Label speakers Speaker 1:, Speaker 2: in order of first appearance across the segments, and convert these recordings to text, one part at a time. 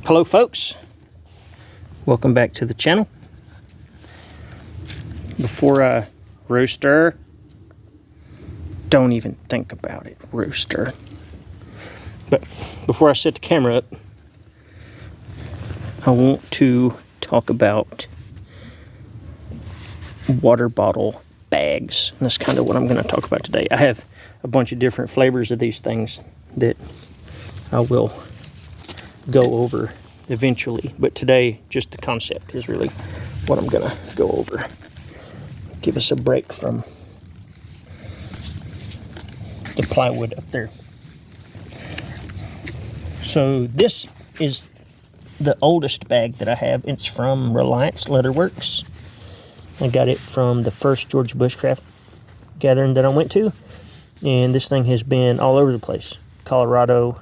Speaker 1: Hello folks, welcome back to the channel. Before I rooster, don't even think about it, rooster. But before I set the camera up, I want to talk about water bottle bags. And that's kind of what I'm going to talk about today. I have a bunch of different flavors of these things that I will go over eventually, but today just the concept is really what I'm gonna go over. Give us a break from the plywood up there. So this is the oldest bag that I have. It's from Reliance Leatherworks. I got it from the first Georgia Bushcraft gathering that I went to, and this thing has been all over the place. Colorado,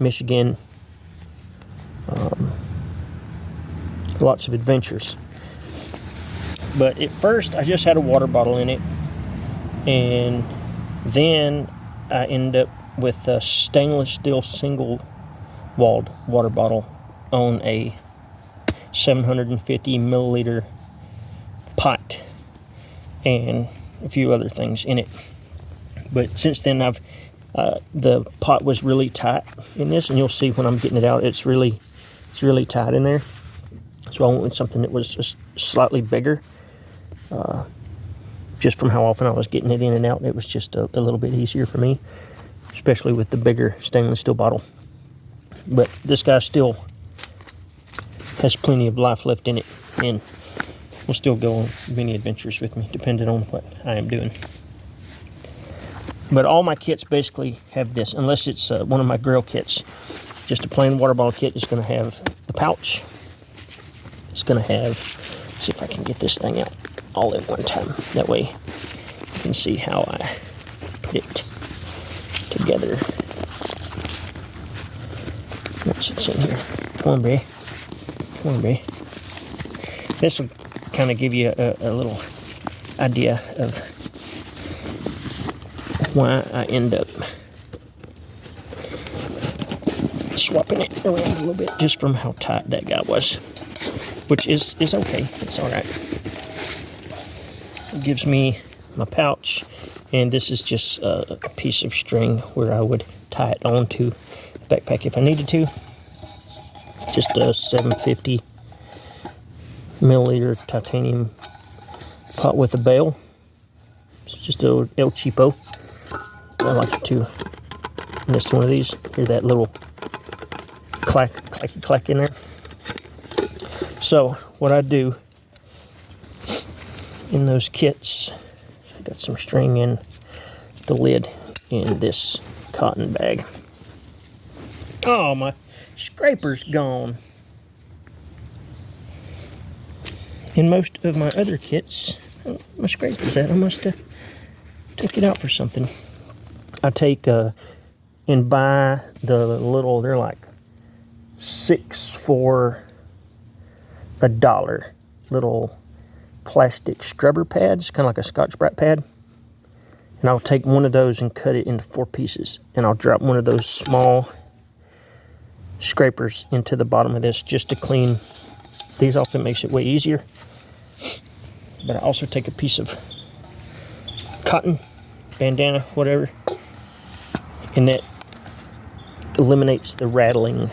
Speaker 1: Michigan, lots of adventures. But at first I just had a water bottle in it, and then I ended up with a stainless steel single walled water bottle on a 750 milliliter pot and a few other things in it. But since then the pot was really tight in this, and you'll see when I'm getting it out, it's really tight in there. So I went with something that was just slightly bigger. Just from how often I was getting it in and out, it was just a little bit easier for me, especially with the bigger stainless steel bottle. But this guy still has plenty of life left in it, and will still go on many adventures with me, depending on what I am doing. But all my kits basically have this, unless it's one of my grill kits. Just a plain water bottle kit is going to have the pouch. It's going to have, let's see if I can get this thing out all at one time. That way you can see how I put it together once it's in here. Come on, Bray. Come on, Bray. This will kind of give you a little idea of why I end up swapping it around a little bit, just from how tight that guy was, which is okay. It's all right. It gives me my pouch, and this is just a piece of string where I would tie it onto the backpack if I needed to. Just a 750 milliliter titanium pot with a bail. It's just a El Cheapo. I like it too. And it's one of these. Hear that little clacky clack in there. So what I do in those kits, I got some string in the lid in this cotton bag. Oh, my scraper's gone. In most of my other kits, my scraper's at. I must have took it out for something. I take and buy the little, they're like 6 for $1 little plastic scrubber pads, kind of like a Scotch-Brite pad. And I'll take one of those and cut it into 4 pieces, and I'll drop one of those small scrapers into the bottom of this just to clean these off. It makes it way easier. But I also take a piece of cotton, bandana, whatever, and that eliminates the rattling,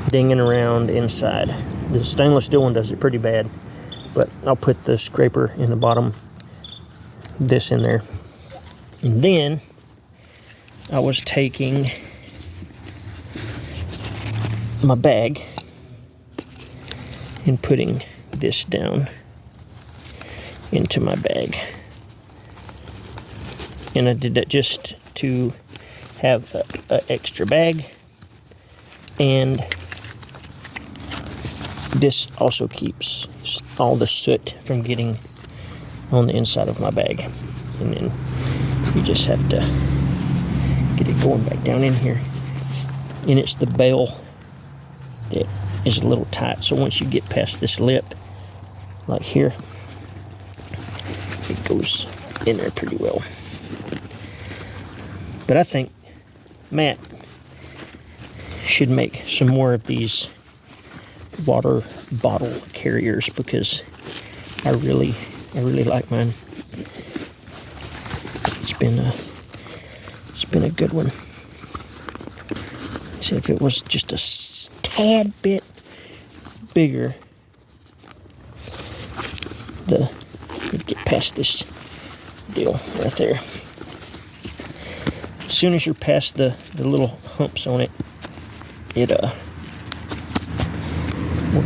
Speaker 1: dinging around inside. The stainless steel one does it pretty bad, but I'll put the scraper in the bottom, this in there. And then I was taking my bag and putting this down into my bag. And I did that just to have an extra bag, and this also keeps all the soot from getting on the inside of my bag. And then you just have to get it going back down in here. And it's the bail that is a little tight, so once you get past this lip, like here, it goes in there pretty well. But I think Matt should make some more of these water bottle carriers because I really like mine. It's been a good one. See, if it was just a tad bit bigger, you'd get past this deal right there. As soon as you're past the little humps on it, we'll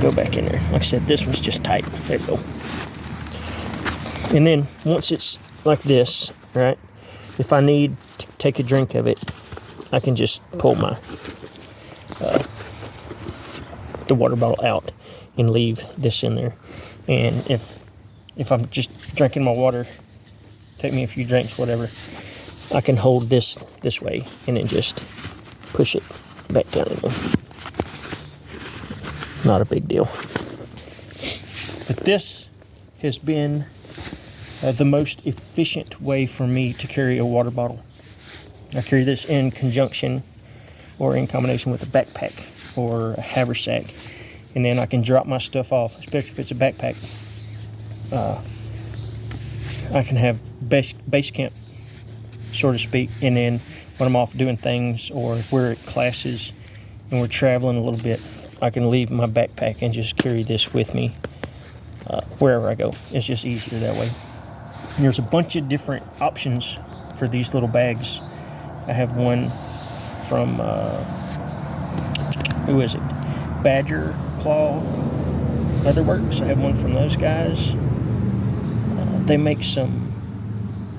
Speaker 1: go back in there. Like I said, this one's just tight. There you go. And then once it's like this, right, if I need to take a drink of it, I can just pull my the water bottle out and leave this in there. And if I'm just drinking my water, take me a few drinks, whatever, I can hold this way and then just push it back down in there. Not a big deal. But this has been the most efficient way for me to carry a water bottle. I carry this in conjunction or in combination with a backpack or a haversack, and then I can drop my stuff off, especially if it's a backpack. I can have base camp, so to speak, and then when I'm off doing things or if we're at classes and we're traveling a little bit, I can leave my backpack and just carry this with me wherever I go. It's just easier that way. And there's a bunch of different options for these little bags. I have one from, who is it? Badger Claw Leatherworks. I have one from those guys. They make some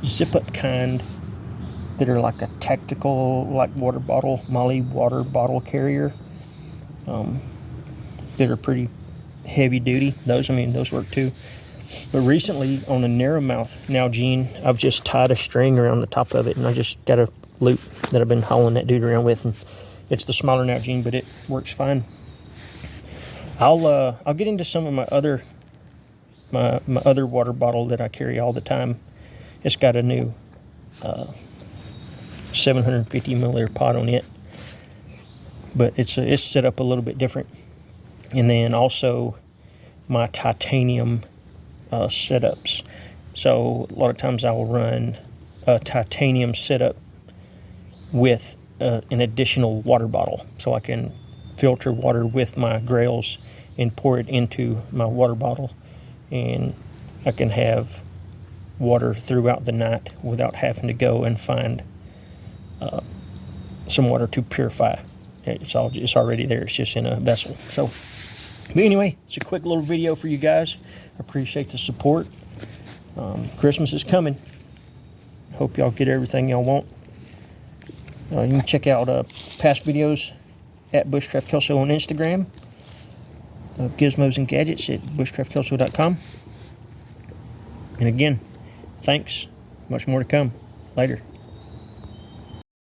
Speaker 1: zip-up kind that are like a tactical, like water bottle, Molly water bottle carrier. That are pretty heavy duty. Those work too. But recently on a narrow mouth Nalgene, I've just tied a string around the top of it, and I just got a loop that I've been hauling that dude around with, and it's the smaller Nalgene, but it works fine. I'll get into some of my other water bottle that I carry all the time. It's got a new 750 milliliter pot on it, but it's set up a little bit different. And then also my titanium setups. So a lot of times I will run a titanium setup with an additional water bottle, so I can filter water with my grails and pour it into my water bottle, and I can have water throughout the night without having to go and find some water to purify. It's already there. It's just in a vessel. So, but anyway, it's a quick little video for you guys. I appreciate the support. Christmas is coming. Hope y'all get everything y'all want. You can check out past videos at Bushcraft Kelso on Instagram. Gizmos and gadgets at bushcraftkelso.com. And again, thanks. Much more to come. Later.